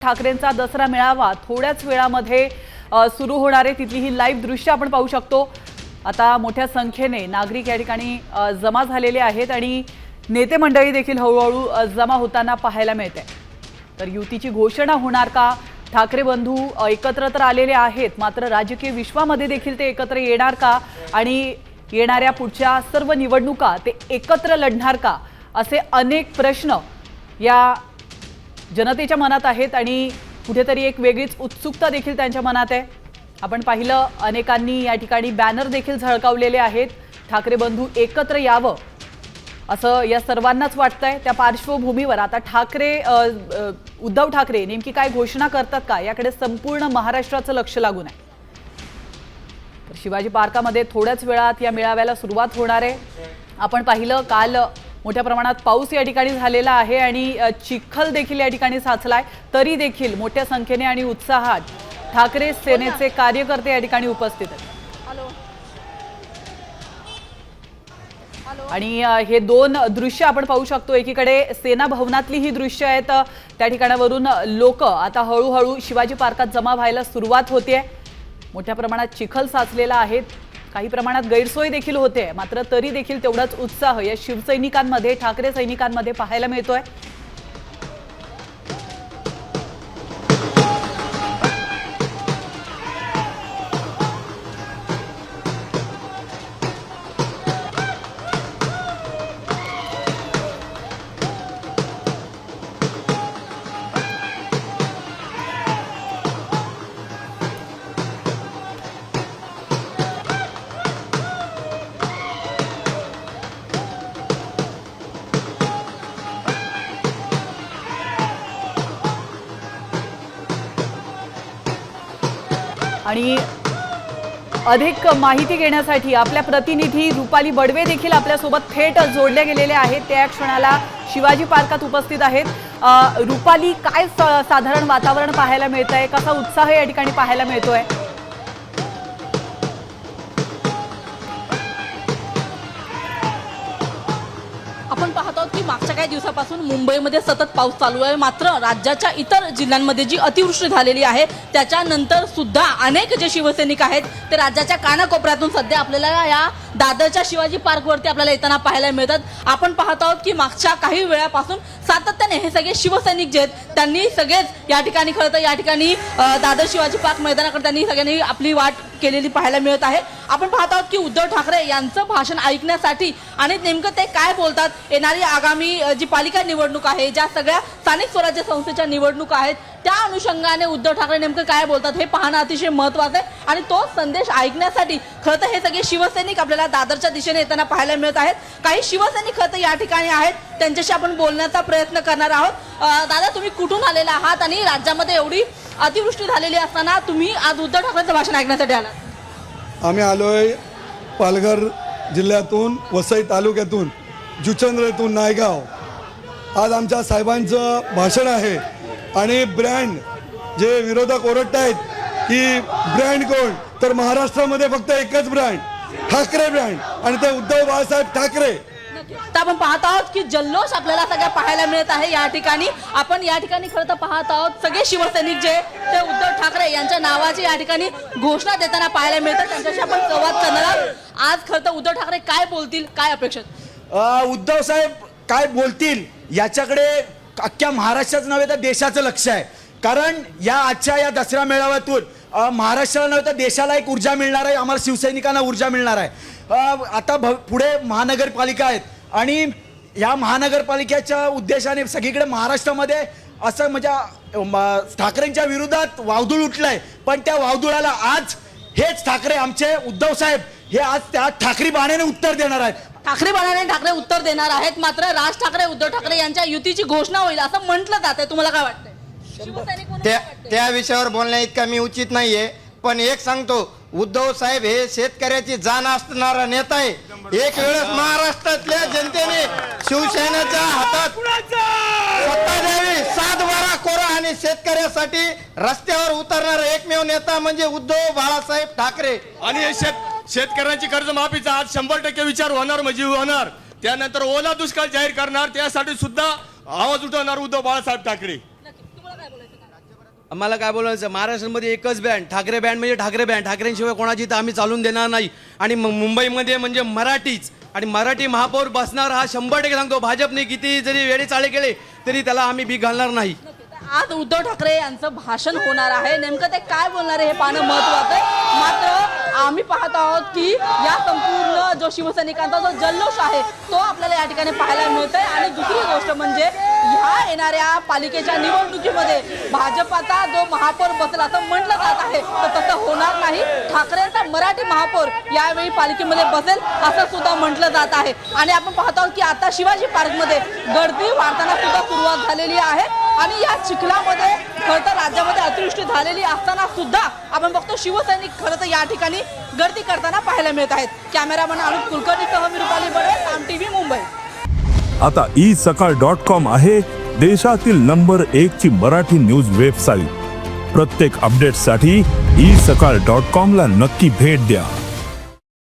ठाकरेंचा दसरा मेळावा थोड्याच वेळामध्ये सुरू होणार आहे। तिथली ही लाईव्ह दृश्य आपण पाहू शकतो। आता मोठ्या संख्येने नागरिक या ठिकाणी जमा झालेले आहेत आणि नेते मंडळी देखील हळूहळू जमा होताना पाहायला मिळते। तर युतीची घोषणा होणार का? ठाकरे बंधू एकत्र तर आलेले आहेत, मात्र राजकीय विश्वामध्ये देखील ते एकत्र येणार का? आणि येणाऱ्या पुढच्या सर्व निवडणुका ते एकत्र लढणार का? असे अनेक प्रश्न या जनतेच्या मनात आहेत आणि कुठेतरी एक वेगळीच उत्सुकता देखील त्यांच्या मनात आहे। आपण पाहिलं अनेकांनी या ठिकाणी बॅनर देखील झळकावलेले आहेत। ठाकरे बंधू एकत्र यावं असं या सर्वांनाच वाटतंय। त्या पार्श्वभूमीवर आता उद्धव ठाकरे नेमकी काय घोषणा करतात का, याकडे संपूर्ण महाराष्ट्राचं लक्ष लागून आहे। तर शिवाजी पार्कामध्ये थोड्याच वेळात या मेळाव्याला सुरुवात होणार आहे। आपण पाहिलं काल मोठ्या प्रमाणात पाऊस या ठिकाणी झालेला आहे आणि चिखल देखील या ठिकाणी साचलाय, तरी देखील मोठ्या संख्येने आणि उत्साहात ठाकरे सेनेचे कार्यकर्ते या ठिकाणी उपस्थित आहेत। आणि हे दोन दृश्य आपण पाहू शकतो। एकीकडे सेना भवनातली ही दृश्य आहेत, त्या ठिकाणावरून लोक आता हळूहळू शिवाजी पार्कात जमा व्हायला सुरुवात होते। मोठ्या प्रमाणात चिखल साचलेला आहे, काही प्रमाणात गैरसोय देखील होते, मात्र तरी देखील तेवढाच उत्साह या शिवसैनिकांमध्ये, ठाकरे सैनिकांमध्ये पाहायला मिळतोय। आणि अधिक माहिती घेण्यासाठी आपल्या प्रतिनिधी रुपाली बडवे देखील आपल्या सोबत थेट जोडले गेलेले आहेत। त्या क्षणाला शिवाजी पार्कात उपस्थित आहेत। रुपाली, काय साधारण वातावरण पाहायला मिळतंय? कसा उत्साह या ठिकाणी पाहायला मिळतोय? आपण पाहतो की मागच्या काही दिवसापासून मुंबईमध्ये सतत पाऊस चालू आहे, मात्र राज्याच्या इतर जिल्ह्यांमध्ये जी अतिवृष्टी झालेली आहे त्याच्यानंतर सुद्धा अनेक जे शिवसैनिक आहेत ते राज्याच्या कानाकोपऱ्यातून सध्या आपल्याला या दादरच्या शिवाजी पार्कवरती आपल्याला येताना पाहायला मिळतात। आपण पाहत आहोत की मागच्या काही वेळापासून सातत्याने हे सगळे शिवसैनिक जे आहेत त्यांनी सगळेच या ठिकाणी खरं तर या ठिकाणी दादर शिवाजी पार्क मैदानाकडे त्यांनी सगळ्यांनी आपली वाट केलेली पाहायला मिळत आहे। आपण पाहत आहोत की उद्धव ठाकरे यांचं भाषण ऐकण्यासाठी आणि नेमकं ते काय बोलतात, येणारी आगामी जी पालिका निवडणूक आहे, ज्या सगळ्या स्थानिक स्वराज्य संस्थेच्या निवडणुका आहेत, त्या अनुषंगाने उद्धव ठाकरे नेमकं काय बोलतात हे पाहणं अतिशय महत्त्वाचं आहे। आणि तो संदेश ऐकण्यासाठी खरं तर हे सगळे शिवसैनिक आपल्याला दादरच्या दिशेने येताना पाहायला मिळत आहेत। काही शिवसैनिक खरं तर या ठिकाणी आहेत, त्यांच्याशी आपण बोलण्याचा प्रयत्न करणार आहोत। दादा, तुम्ही कुठून आलेला आहात आणि राज्यामध्ये एवढी अतिवृष्टी झालेली असताना तुम्ही आज उद्धव ठाकरेंचं भाषण ऐकण्यासाठी आलात? आम्ही आलोय पालघर जिल्ह्यातून, वसई तालुक्यातून, जुचंद्र येथून नायगाव। आज आमच्या साहेबांचं भाषण आहे आणि ब्रँड जे विरोधक ओरडत आहेत की ब्रँड कोण, तर महाराष्ट्रामध्ये फक्त एकच ब्रँड, ठाकरे ब्रँड, आणि ते उद्धव बाळासाहेब ठाकरे। तर आपण पाहत आहोत की जल्लोष आपल्याला सगळ्या पाहायला मिळत आहे या ठिकाणी। आपण या ठिकाणी खरं तर पाहत आहोत सगळे शिवसैनिक जे ते उद्धव ठाकरे यांच्या नावाची या ठिकाणी घोषणा देताना पाहायला मिळतात। त्यांच्याशी आपण संवाद करणार आहोत। आज खरं तर उद्धव ठाकरे काय बोलतील, काय अपेक्षा? उद्धव साहेब काय बोलतील याच्याकडे अख्ख्या महाराष्ट्राचं नव्हे तर देशाचं लक्ष आहे। कारण आजच्या या दसरा मेळाव्यातून महाराष्ट्राला नव्हे तर देशाला एक ऊर्जा मिळणार आहे, आम्हाला शिवसैनिकांना ऊर्जा मिळणार आहे। आता पुढे महानगरपालिका आहेत आणि या महानगरपालिकेच्या उद्देशाने सगळीकडे महाराष्ट्रामध्ये असं म्हणजे ठाकरेंच्या विरोधात वावदूळ उठलंय, पण त्या वावदुळाला आज हेच ठाकरे, आमचे उद्धव साहेब, हे आज त्या ठाकरी बाण्याने उत्तर देणार आहेत। ठाकरे बाणाने ठाकरे उत्तर देणार आहेत, मात्र राज ठाकरे उद्धव ठाकरे यांच्या युतीची घोषणा होईल असं म्हटलं जातंय। तुम्हाला काय वाटतंय? त्या विषयावर बोलण्या इतका मी उचित नाहीये, पण एक सांगतो, उद्धव साहेब हे शेतकऱ्याची जाण असणारा नेता आहे। एक वेळेस महाराष्ट्रातल्या जनतेने शिवसेनेच्या हातात सत्ता द्यावी, 7-12 कोरा आणि शेतकऱ्यासाठी रस्त्यावर उतरणारा एकमेव नेता म्हणजे उद्धव बाळासाहेब ठाकरे। आणि शेतकऱ्यांची कर्जमाफीचा आज 100% विचार होणार म्हणजे होणार। त्यानंतर ओला दुष्काळ जाहीर करणार, त्यासाठी सुद्धा आवाज उठवणार उद्धव बाळासाहेब ठाकरे। आम्हाला काय बोलायचं, महाराष्ट्रामध्ये एकच बँड, ठाकरे बँड म्हणजे ठाकरे बँड, ठाकरेंशिवाय कोणाची तर आम्ही चालून देणार नाही. आणि मुंबईमध्ये म्हणजे मराठीच, आणि मराठी महापौर बसणार हा 100% सांगतो. भाजपने किती जरी वेळे चाळे केले तरी त्याला आम्ही भीक घालणार नाही. आज उद्धव ठाकरे यांचं भाषण होणार आहे, नेमकं ते काय बोलणार आहे हे पाहणं महत्वाचं आहे. मात्र आम्ही पाहत आहोत की या संपूर्ण जो शिवसैनिकांचा जो जल्लोष आहे तो आपल्याला या ठिकाणी पाहायला मिळतोय. आणि दुसरी गोष्ट म्हणजे ह्या येणाऱ्या पालिकेच्या निवडणुकीमध्ये भाजपाचा जो महापौर बसेल असं म्हटलं जात आहे, तर तसं होणार नाही. ठाकरेंचा मराठी महापौर यावेळी पालिकेमध्ये बसेल असं सुद्धा म्हटलं जात आहे. आणि आपण पाहत आहोत की आता शिवाजी पार्कमध्ये गर्दी वाढताना सुद्धा सुरुवात झालेली आहे. आणि या चिखलामध्ये खरं तर राज्यामध्ये अतिवृष्टी झालेली असताना सुद्धा आपण बघतो शिवसैनिक खरं तर या ठिकाणी गर्दी करताना पाहायला मिळत आहेत. कॅमेरामन अनुप कुलकर्णीसह मी रुपाली बडे, साम टीव्ही, मुंबई. आता isakal.com आहे देशातील नंबर 1 ची मराठी न्यूज वेबसाईट. प्रत्येक अपडेटसाठी isakal.com ला नक्की भेट द्या.